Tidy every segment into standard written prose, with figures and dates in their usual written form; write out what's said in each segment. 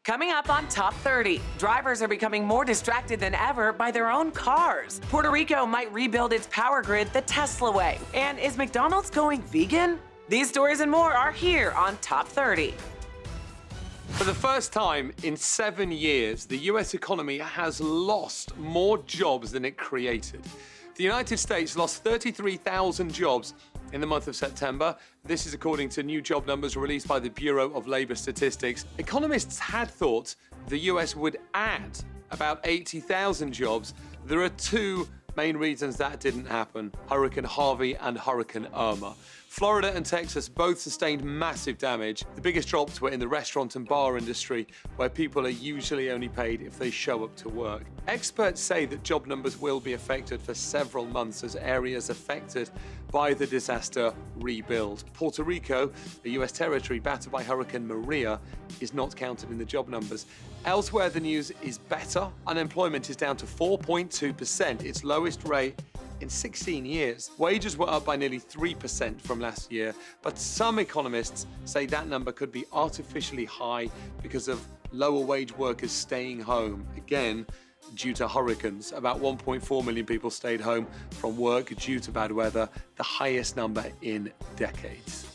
Coming up on Top 30, drivers are becoming more distracted than ever by their own cars. Puerto Rico might rebuild its power grid the Tesla way. And is McDonald's going vegan? These stories and more are here on Top 30. For the first time in 7 years, the US economy has lost more jobs than it created. The United States lost 33,000 jobs in the month of September. This is according to new job numbers released by the Bureau of Labor Statistics. Economists had thought the US would add about 80,000 jobs. There are two main reasons that didn't happen: Hurricane Harvey and Hurricane Irma. Florida and Texas both sustained massive damage. The biggest drops were in the restaurant and bar industry, where people are usually only paid if they show up to work. Experts say that job numbers will be affected for several months as areas affected by the disaster rebuild. Puerto Rico, a US territory battered by Hurricane Maria, is not counted in the job numbers. Elsewhere, the news is better. Unemployment is down to 4.2%, its lowest rate in 16 years. Wages were up by nearly 3% from last year, but some economists say that number could be artificially high because of lower wage workers staying home, again, due to hurricanes. About 1.4 million people stayed home from work due to bad weather, the highest number in decades.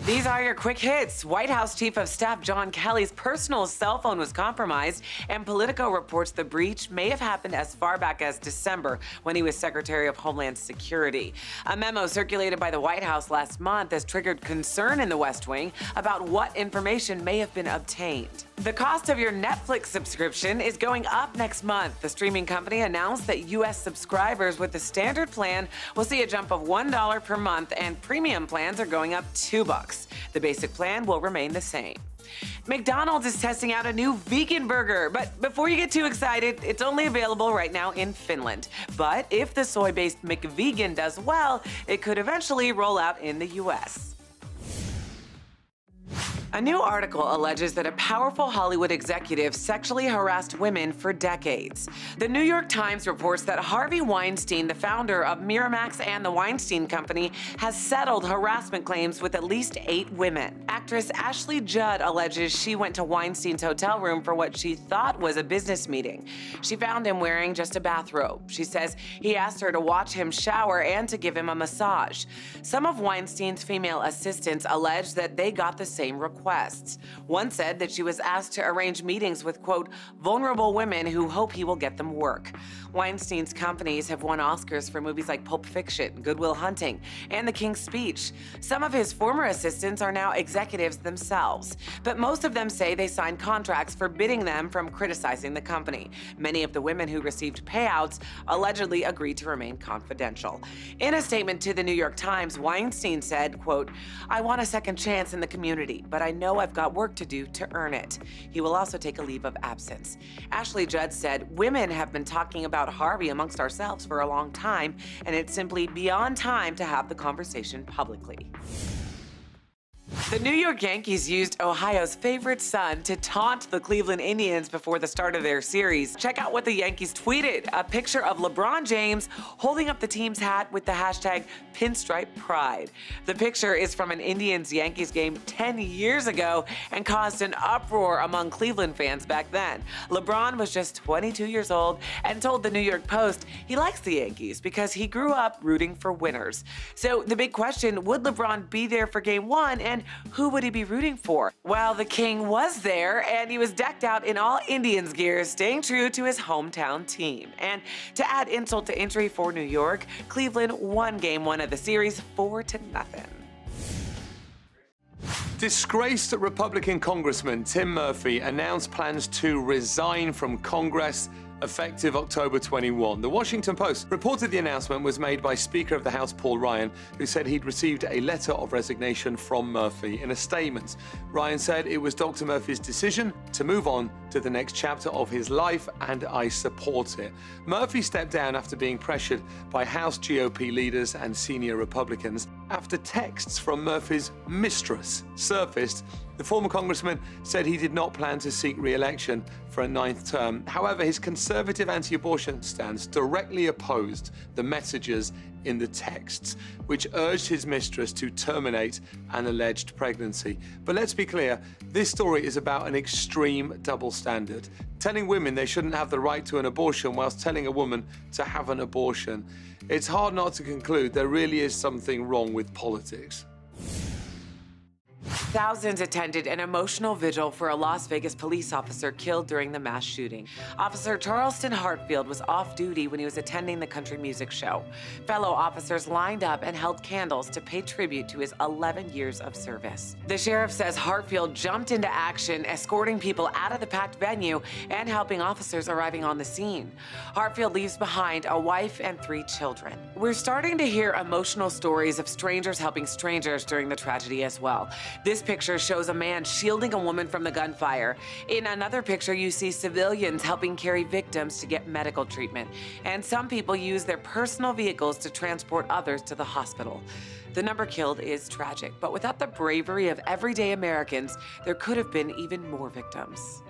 These are your quick hits. White House Chief of Staff John Kelly's personal cell phone was compromised, and Politico reports the breach may have happened as far back as December when he was Secretary of Homeland Security. A memo circulated by the White House last month has triggered concern in the West Wing about what information may have been obtained. The cost of your Netflix subscription is going up next month. The streaming company announced that U.S. subscribers with the standard plan will see a jump of $1 per month, and premium plans are going up $2. The basic plan will remain the same. McDonald's is testing out a new vegan burger, but before you get too excited, it's only available right now in Finland. But if the soy-based McVegan does well, it could eventually roll out in the U.S. A new article alleges that a powerful Hollywood executive sexually harassed women for decades. The New York Times reports that Harvey Weinstein, the founder of Miramax and the Weinstein Company, has settled harassment claims with at least 8 women. Actress Ashley Judd alleges she went to Weinstein's hotel room for what she thought was a business meeting. She found him wearing just a bathrobe. She says he asked her to watch him shower and to give him a massage. Some of Weinstein's female assistants allege that they got the same requests. One said that she was asked to arrange meetings with, quote, vulnerable women who hope he will get them work. Weinstein's companies have won Oscars for movies like Pulp Fiction, Good Will Hunting, and The King's Speech. Some of his former assistants are now executives themselves, but most of them say they signed contracts forbidding them from criticizing the company. Many of the women who received payouts allegedly agreed to remain confidential. In a statement to the New York Times, Weinstein said, quote, I want a second chance in the community, but I know I've got work to do to earn it. He will also take a leave of absence. Ashley Judd said, women have been talking about Harvey amongst ourselves for a long time, and it's simply beyond time to have the conversation publicly. The New York Yankees used Ohio's favorite son to taunt the Cleveland Indians before the start of their series. Check out what the Yankees tweeted: a picture of LeBron James holding up the team's hat with the hashtag Pinstripe Pride. The picture is from an Indians-Yankees game 10 years ago and caused an uproar among Cleveland fans back then. LeBron was just 22 years old and told the New York Post he likes the Yankees because he grew up rooting for winners. So the big question, would LeBron be there for Game 1, and who would he be rooting for? Well, the King was there, and he was decked out in all Indians gear, staying true to his hometown team. And to add insult to injury for New York, Cleveland won Game 1 of the series 4-0. Disgraced Republican Congressman Tim Murphy announced plans to resign from Congress effective October 21. The Washington Post reported the announcement was made by Speaker of the House Paul Ryan, who said he'd received a letter of resignation from Murphy. In a statement, Ryan said it was Dr. Murphy's decision to move on to the next chapter of his life, and I support it. Murphy stepped down after being pressured by House GOP leaders and senior Republicans after texts from Murphy's mistress surfaced The former congressman said he did not plan to seek re-election for a 9th term. However, his conservative anti-abortion stance directly opposed the messages in the texts, which urged his mistress to terminate an alleged pregnancy. But let's be clear, this story is about an extreme double standard, telling women they shouldn't have the right to an abortion whilst telling a woman to have an abortion. It's hard not to conclude there really is something wrong with politics. Thousands attended an emotional vigil for a Las Vegas police officer killed during the mass shooting. Officer Charleston Hartfield was off duty when he was attending the country music show. Fellow officers lined up and held candles to pay tribute to his 11 years of service. The sheriff says Hartfield jumped into action, escorting people out of the packed venue and helping officers arriving on the scene. Hartfield leaves behind a wife and 3 children. We're starting to hear emotional stories of strangers helping strangers during the tragedy as well. This picture shows a man shielding a woman from the gunfire. In another picture, you see civilians helping carry victims to get medical treatment. And some people use their personal vehicles to transport others to the hospital. The number killed is tragic, but without the bravery of everyday Americans, there could have been even more victims.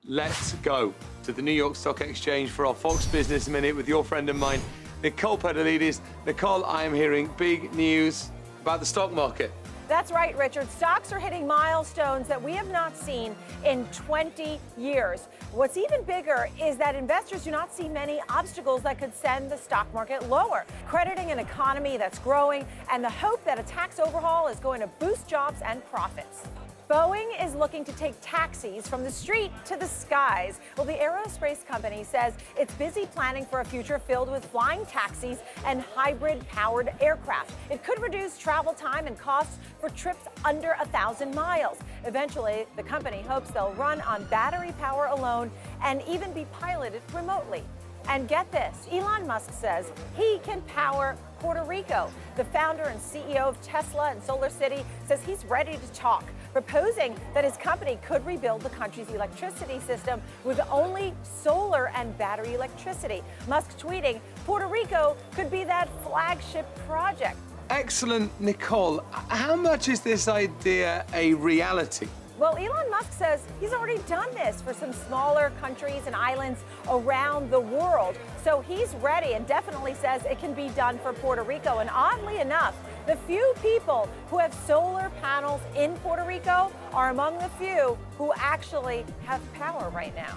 Let's go to the New York Stock Exchange for our Fox Business Minute with your friend of mine, Nicole Pedalidis. Nicole, I am hearing big news about the stock market. That's right, Richard. Stocks are hitting milestones that we have not seen in 20 years. What's even bigger is that investors do not see many obstacles that could send the stock market lower, crediting an economy that's growing and the hope that a tax overhaul is going to boost jobs and profits. Boeing is looking to take taxis from the street to the skies. Well, the aerospace company says it's busy planning for a future filled with flying taxis and hybrid-powered aircraft. It could reduce travel time and costs for trips under 1,000 miles. Eventually, the company hopes they'll run on battery power alone and even be piloted remotely. And get this, Elon Musk says he can power Puerto Rico. The founder and CEO of Tesla and Solar City says he's ready to talk, proposing that his company could rebuild the country's electricity system with only solar and battery electricity. Musk tweeting, Puerto Rico could be that flagship project. Excellent, Nicole. How much is this idea a reality? Well, Elon Musk says he's already done this for some smaller countries and islands around the world. So he's ready and definitely says it can be done for Puerto Rico. And oddly enough, the few people who have solar panels in Puerto Rico are among the few who actually have power right now.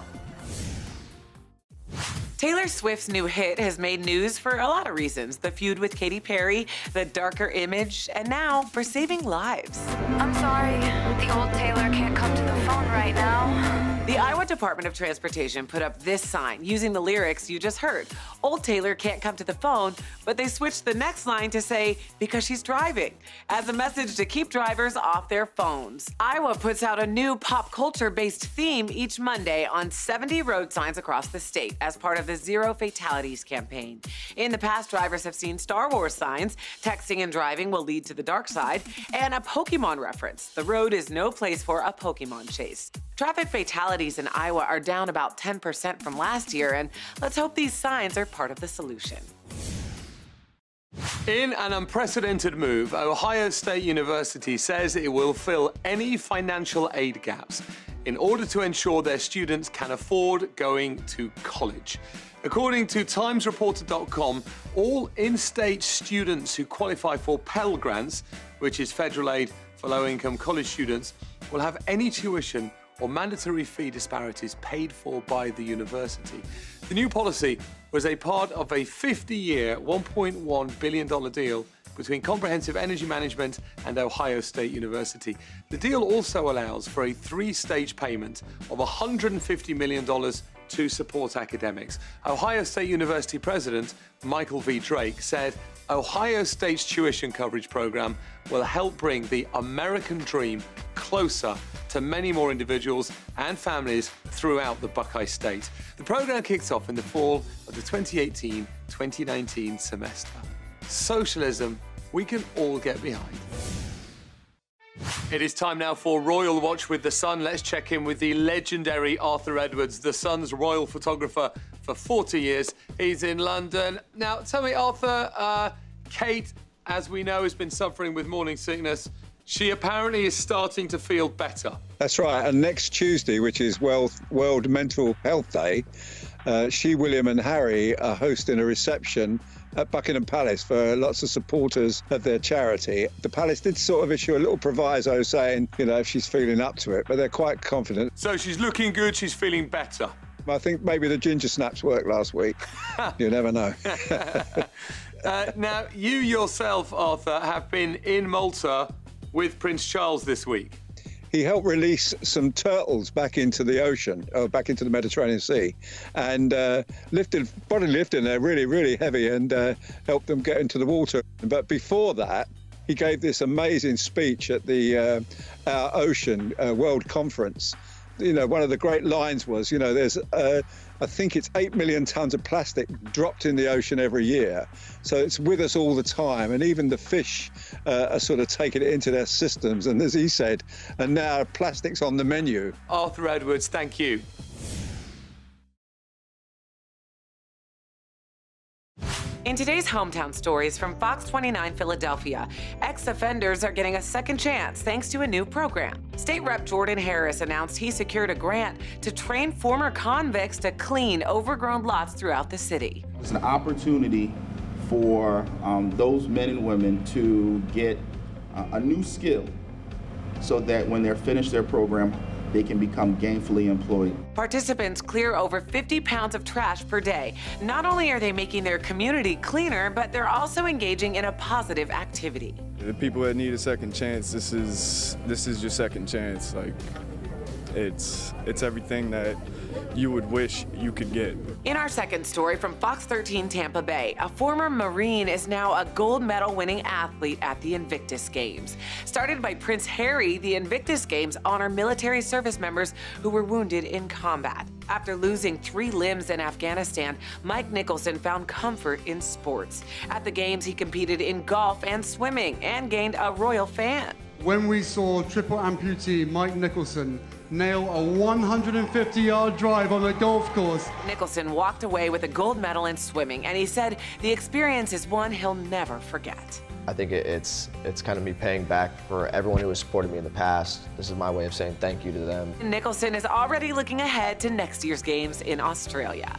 Taylor Swift's new hit has made news for a lot of reasons. The feud with Katy Perry, the darker image, and now for saving lives. I'm sorry, the old Taylor can't come to the phone right now. The Iowa Department of Transportation put up this sign using the lyrics you just heard. Old Taylor can't come to the phone, but they switched the next line to say, because she's driving, as a message to keep drivers off their phones. Iowa puts out a new pop culture-based theme each Monday on 70 road signs across the state as part of the Zero Fatalities campaign. In the past, drivers have seen Star Wars signs, texting and driving will lead to the dark side, and a Pokemon reference. The road is no place for a Pokemon chase. Traffic fatalities in Iowa are down about 10% from last year, and let's hope these signs are part of the solution. In an unprecedented move, Ohio State University says it will fill any financial aid gaps in order to ensure their students can afford going to college. According to TimesReporter.com, all in-state students who qualify for Pell Grants, which is federal aid for low-income college students, will have any tuition or mandatory fee disparities paid for by the university. The new policy was a part of a 50-year, $1.1 billion deal between Comprehensive Energy Management and Ohio State University. The deal also allows for a 3-stage payment of $150 million to support academics. Ohio State University President Michael V. Drake said Ohio State's tuition coverage program will help bring the American dream closer to many more individuals and families throughout the Buckeye State. The program kicks off in the fall of the 2018-2019 semester. Socialism we can all get behind. It is time now for Royal Watch with The Sun. Let's check in with the legendary Arthur Edwards, The Sun's royal photographer for 40 years. He's in London. Now, tell me, Arthur, Kate as we know, has been suffering with morning sickness. She apparently is starting to feel better. That's right, and next Tuesday, which is World Mental Health Day, she, William and Harry are hosting a reception at Buckingham Palace for lots of supporters of their charity. The Palace did sort of issue a little proviso saying, you know, if she's feeling up to it, but they're quite confident. So she's looking good, she's feeling better. I think maybe the ginger snaps worked last week. You never know. Now, you yourself, Arthur, have been in Malta with Prince Charles this week. He helped release some turtles back into the ocean, or back into the Mediterranean Sea, and bodily lifting. They're really, really heavy, and helped them get into the water. But before that, he gave this amazing speech at the Our Ocean World Conference. You know, one of the great lines was, you know, there's, I think it's 8 million tons of plastic dropped in the ocean every year. So it's with us all the time. And even the fish are sort of taking it into their systems. And as he said, and now plastic's on the menu. Arthur Edwards, thank you. In today's Hometown Stories from Fox 29 Philadelphia, ex-offenders are getting a second chance thanks to a new program. State Rep Jordan Harris announced he secured a grant to train former convicts to clean overgrown lots throughout the city. It's an opportunity for those men and women to get a new skill so that when they're finished their program, they can become gainfully employed. Participants clear over 50 pounds of trash per day. Not only are they making their community cleaner, but they're also engaging in a positive activity. The people that need a second chance, this is your second chance. Like, it's everything that you would wish you could get. In our second story from Fox 13 Tampa Bay, a former Marine is now a gold medal winning athlete at the Invictus Games. Started by Prince Harry, the Invictus Games honor military service members who were wounded in combat. After losing 3 limbs in Afghanistan, Mike Nicholson found comfort in sports. At the Games, he competed in golf and swimming and gained a royal fan. When we saw triple amputee Mike Nicholson nail a 150-yard drive on a golf course. Nicholson walked away with a gold medal in swimming, and he said the experience is one he'll never forget. I think it's kind of me paying back for everyone who has supported me in the past. This is my way of saying thank you to them. Nicholson is already looking ahead to next year's games in Australia.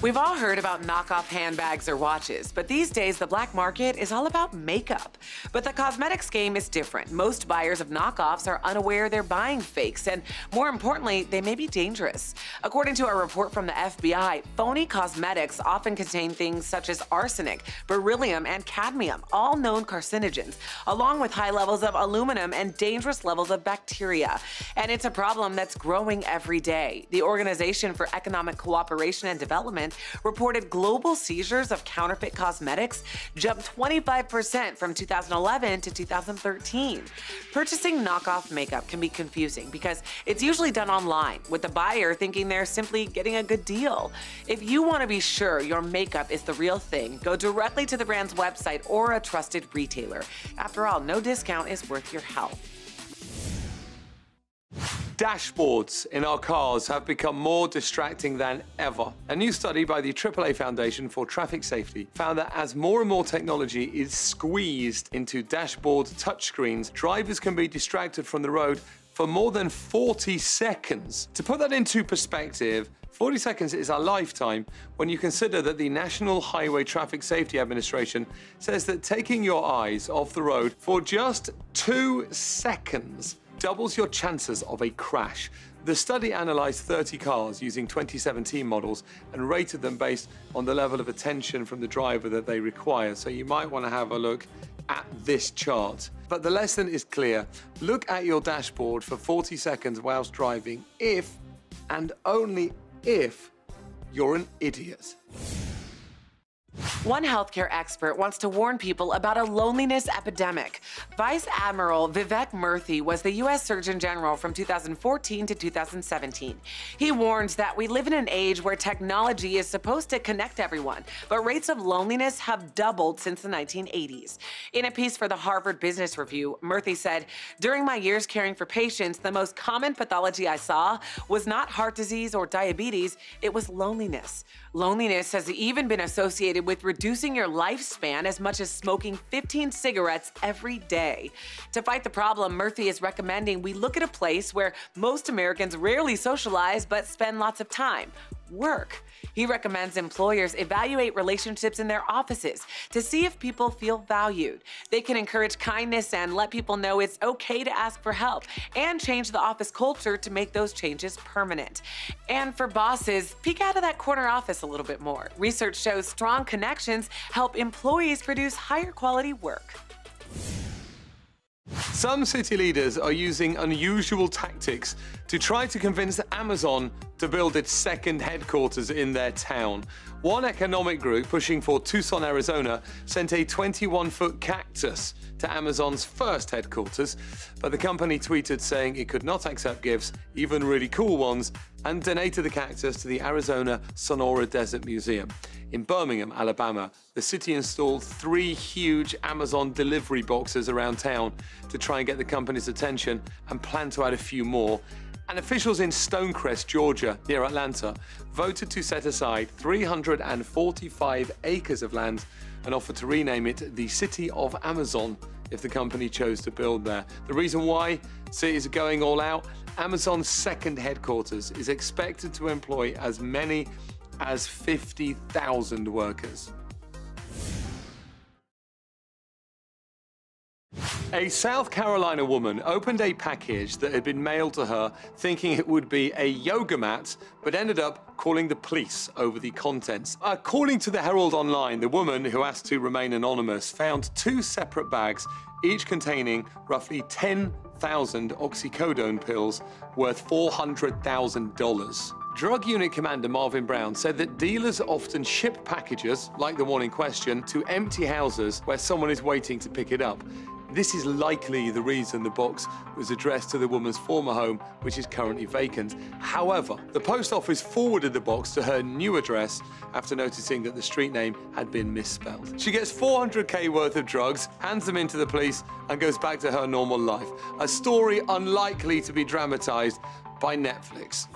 We've all heard about knockoff handbags or watches, but these days the black market is all about makeup. But the cosmetics game is different. Most buyers of knockoffs are unaware they're buying fakes, and more importantly, they may be dangerous. According to a report from the FBI, phony cosmetics often contain things such as arsenic, beryllium, and cadmium, all known carcinogens, along with high levels of aluminum and dangerous levels of bacteria. And it's a problem that's growing every day. The Organization for Economic Cooperation and Development reported global seizures of counterfeit cosmetics jumped 25% from 2011 to 2013. Purchasing knockoff makeup can be confusing because it's usually done online, with the buyer thinking they're simply getting a good deal. If you want to be sure your makeup is the real thing, go directly to the brand's website or a trusted retailer. After all, no discount is worth your health. Dashboards in our cars have become more distracting than ever. A new study by the AAA Foundation for Traffic Safety found that as more and more technology is squeezed into dashboard touchscreens, drivers can be distracted from the road for more than 40 seconds. To put that into perspective, 40 seconds is a lifetime when you consider that the National Highway Traffic Safety Administration says that taking your eyes off the road for just 2 seconds doubles your chances of a crash. The study analyzed 30 cars using 2017 models and rated them based on the level of attention from the driver that they require. So you might want to have a look at this chart. But the lesson is clear. Look at your dashboard for 40 seconds whilst driving if, and only if, you're an idiot. One healthcare expert wants to warn people about a loneliness epidemic. Vice Admiral Vivek Murthy was the U.S. Surgeon General from 2014 to 2017. He warns that we live in an age where technology is supposed to connect everyone, but rates of loneliness have doubled since the 1980s. In a piece for the Harvard Business Review, Murthy said, "During my years caring for patients, the most common pathology I saw was not heart disease or diabetes, it was loneliness. Loneliness has even been associated with reducing your lifespan as much as smoking 15 cigarettes every day. To fight the problem, Murthy is recommending we look at a place where most Americans rarely socialize but spend lots of time: work. He recommends employers evaluate relationships in their offices to see if people feel valued. They can encourage kindness and let people know it's okay to ask for help, and change the office culture to make those changes permanent. And for bosses, peek out of that corner office a little bit more. Research shows strong connections help employees produce higher quality work. Some city leaders are using unusual tactics to try to convince Amazon to build its second headquarters in their town. One economic group pushing for Tucson, Arizona, sent a 21-foot cactus to Amazon's first headquarters, but the company tweeted saying it could not accept gifts, even really cool ones, and donated the cactus to the Arizona Sonora Desert Museum. In Birmingham, Alabama, the city installed 3 huge Amazon delivery boxes around town to try and get the company's attention, and plan to add a few more. And officials in Stonecrest, Georgia, near Atlanta, voted to set aside 345 acres of land and offered to rename it the City of Amazon if the company chose to build there. The reason why cities are going all out: Amazon's second headquarters is expected to employ as many as 50,000 workers. A South Carolina woman opened a package that had been mailed to her thinking it would be a yoga mat, but ended up calling the police over the contents. According to the Herald Online, the woman, who asked to remain anonymous, found 2 separate bags, each containing roughly 10,000 oxycodone pills worth $400,000. Drug Unit Commander Marvin Brown said that dealers often ship packages, like the one in question, to empty houses where someone is waiting to pick it up. This is likely the reason the box was addressed to the woman's former home, which is currently vacant. However, the post office forwarded the box to her new address after noticing that the street name had been misspelled. She gets $400K worth of drugs, hands them in to the police, and goes back to her normal life. A story unlikely to be dramatized by Netflix.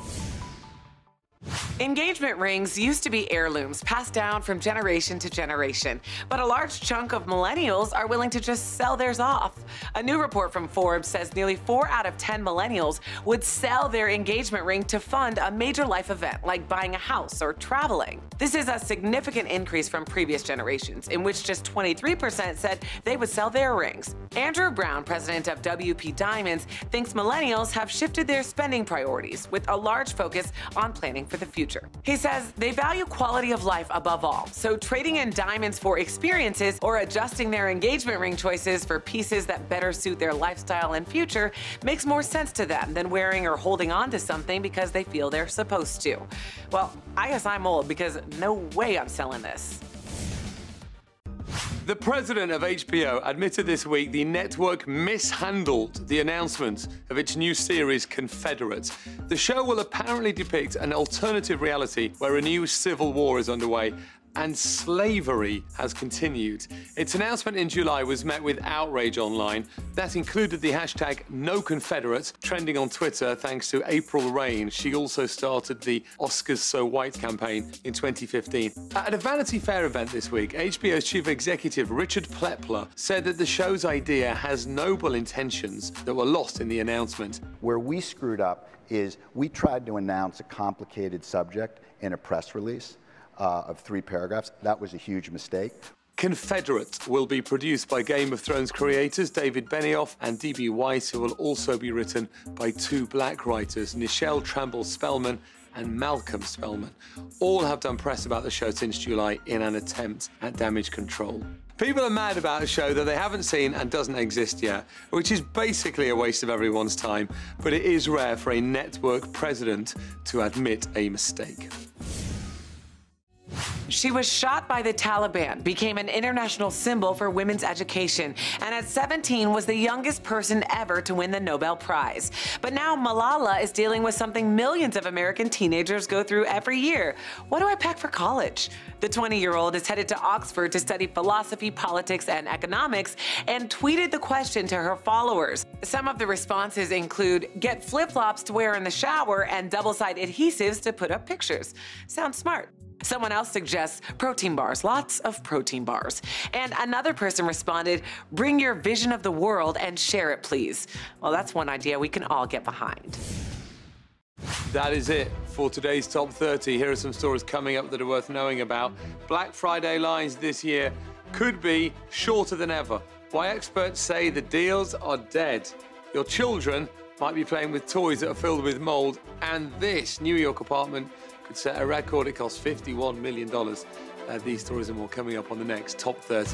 Engagement rings used to be heirlooms passed down from generation to generation, but a large chunk of millennials are willing to just sell theirs off. A new report from Forbes says nearly 4 out of 10 millennials would sell their engagement ring to fund a major life event like buying a house or traveling. This is a significant increase from previous generations, in which just 23% said they would sell their rings. Andrew Brown, president of WP Diamonds, thinks millennials have shifted their spending priorities with a large focus on planning for the future. He says they value quality of life above all, so trading in diamonds for experiences or adjusting their engagement ring choices for pieces that better suit their lifestyle and future makes more sense to them than wearing or holding on to something because they feel they're supposed to. Well, I guess I'm old because no way I'm selling this. The president of HBO admitted this week the network mishandled the announcement of its new series, Confederates. The show will apparently depict an alternative reality where a new civil war is underway and slavery has continued. Its announcement in July was met with outrage online. That included the hashtag #NoConfederates, trending on Twitter thanks to April Rain. She also started the Oscars So White campaign in 2015. At a Vanity Fair event this week, HBO's chief executive Richard Plepler said that the show's idea has noble intentions that were lost in the announcement. Where we screwed up is we tried to announce a complicated subject in a press release of 3 paragraphs. That was a huge mistake. Confederate will be produced by Game of Thrones creators David Benioff and D.B. Weiss, who will also be written by 2 black writers, Nichelle Tremble-Spellman and Malcolm Spellman. All have done press about the show since July in an attempt at damage control. People are mad about a show that they haven't seen and doesn't exist yet, which is basically a waste of everyone's time, but it is rare for a network president to admit a mistake. She was shot by the Taliban, became an international symbol for women's education, and at 17 was the youngest person ever to win the Nobel Prize. But now Malala is dealing with something millions of American teenagers go through every year. What do I pack for college? The 20-year-old is headed to Oxford to study philosophy, politics, and economics, and tweeted the question to her followers. Some of the responses include, get flip-flops to wear in the shower and double-sided adhesives to put up pictures. Sounds smart. Someone else suggests protein bars, lots of protein bars. And another person responded, bring your vision of the world and share it, please. Well, that's one idea we can all get behind. That is it for today's Top 30. Here are some stories coming up that are worth knowing about. Black Friday lines this year could be shorter than ever. Why experts say the deals are dead. Your children might be playing with toys that are filled with mold, and this New York apartment could set a record. It cost $51 million. These stories and more coming up on the next Top 30.